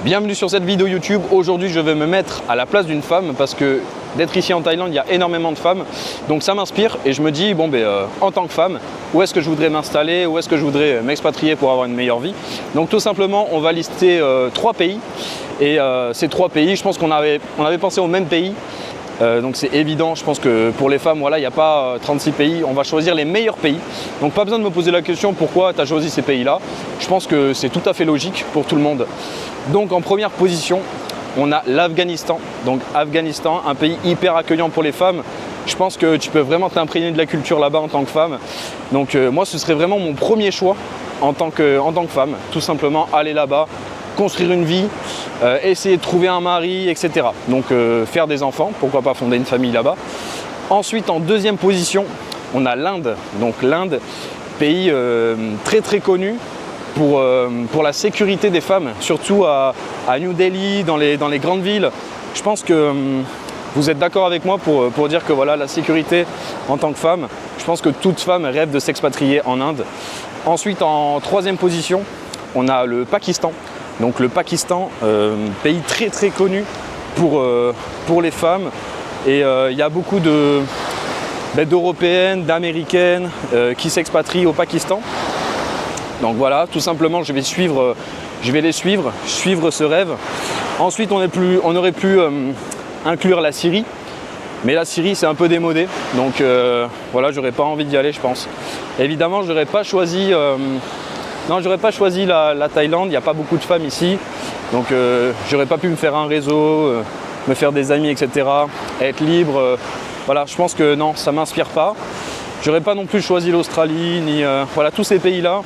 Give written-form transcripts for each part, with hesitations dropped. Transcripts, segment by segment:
Bienvenue sur cette vidéo YouTube. Aujourd'hui, je vais me mettre à la place d'une femme parce que d'être ici en Thaïlande, il y a énormément de femmes. Donc ça m'inspire et je me dis, bon, en tant que femme, où est-ce que je voudrais m'installer, où est-ce que je voudrais m'expatrier pour avoir une meilleure vie. Donc tout simplement, on va lister 3 pays. Et ces 3 pays, je pense qu'on avait pensé au même pays. Donc c'est évident, je pense que pour les femmes, voilà, il n'y a pas 36 pays, on va choisir les meilleurs pays. Donc pas besoin de me poser la question pourquoi tu as choisi ces pays-là. Je pense que c'est tout à fait logique pour tout le monde. Donc en première position, on a l'Afghanistan. Donc Afghanistan, un pays hyper accueillant pour les femmes. Je pense que tu peux vraiment t'imprégner de la culture là-bas en tant que femme. Donc moi, ce serait vraiment mon premier choix en tant que femme. Tout simplement aller là-bas, construire une vie, essayer de trouver un mari, etc. Donc faire des enfants, pourquoi pas fonder une famille là-bas. Ensuite, en deuxième position, on a l'Inde. Donc l'Inde, pays très très connu pour la sécurité des femmes, surtout à New Delhi, dans les grandes villes. Je pense que vous êtes d'accord avec moi pour dire que voilà, la sécurité en tant que femme, je pense que toute femme rêve de s'expatrier en Inde. Ensuite, en troisième position, on a le Pakistan. Donc le Pakistan, pays très très connu pour les femmes, et il y a beaucoup d'Européennes, d'Américaines qui s'expatrient au Pakistan. Donc voilà, tout simplement je vais les suivre ce rêve. Ensuite on aurait pu inclure la Syrie, mais la Syrie c'est un peu démodé, donc voilà, j'aurais pas envie d'y aller, je pense. Évidemment, j'aurais pas choisi la Thaïlande, il n'y a pas beaucoup de femmes ici, donc j'aurais pas pu me faire un réseau, me faire des amis, etc., être libre. Voilà, je pense que non, ça ne m'inspire pas. J'aurais pas non plus choisi l'Australie, ni voilà, tous ces pays-là,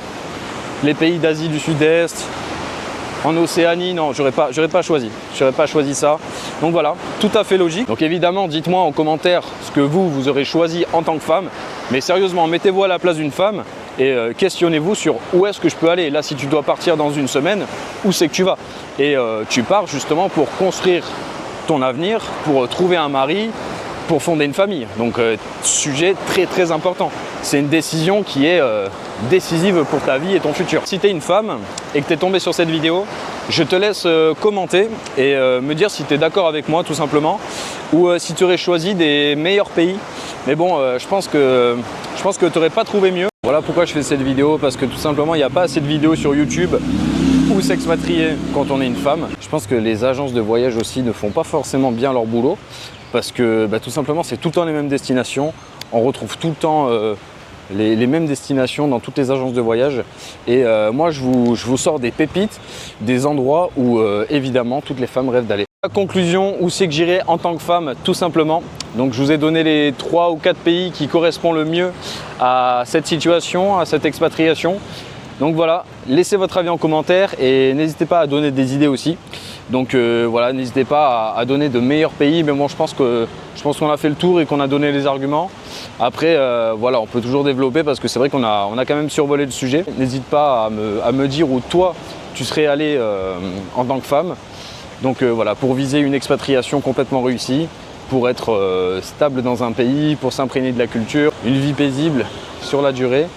les pays d'Asie du Sud-Est, en Océanie, non, j'aurais pas choisi ça. Donc voilà, tout à fait logique. Donc évidemment, dites-moi en commentaire ce que vous aurez choisi en tant que femme, mais sérieusement, mettez-vous à la place d'une femme et questionnez-vous sur où est-ce que je peux aller. Là, si tu dois partir dans une semaine, où c'est que tu vas? Et tu pars justement pour construire ton avenir, pour trouver un mari, pour fonder une famille. Donc sujet très très important. C'est une décision qui est décisive pour ta vie et ton futur. Si tu es une femme et que tu es tombé sur cette vidéo, je te laisse commenter et me dire si tu es d'accord avec moi tout simplement, ou si tu aurais choisi des meilleurs pays. Mais bon, je pense que tu n'aurais pas trouvé mieux. Voilà pourquoi je fais cette vidéo, parce que tout simplement il n'y a pas assez de vidéos sur YouTube où s'expatrier quand on est une femme. Je pense que les agences de voyage aussi ne font pas forcément bien leur boulot, parce que tout simplement c'est tout le temps les mêmes destinations. On retrouve tout le temps les mêmes destinations dans toutes les agences de voyage. Et moi je vous sors des pépites, des endroits où évidemment toutes les femmes rêvent d'aller. La conclusion, où c'est que j'irai en tant que femme, tout simplement. Donc je vous ai donné les 3 ou 4 pays qui correspondent le mieux à cette situation, à cette expatriation. Donc voilà, laissez votre avis en commentaire et n'hésitez pas à donner des idées aussi. Donc voilà, n'hésitez pas à donner de meilleurs pays, mais bon, je pense qu'on a fait le tour et qu'on a donné les arguments. Après, voilà, on peut toujours développer, parce que c'est vrai qu'on a quand même survolé le sujet. N'hésite pas à me dire où toi tu serais allé en tant que femme. Donc voilà, pour viser une expatriation complètement réussie, pour être stable dans un pays, pour s'imprégner de la culture, une vie paisible sur la durée,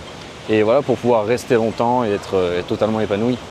et voilà, pour pouvoir rester longtemps et être totalement épanoui.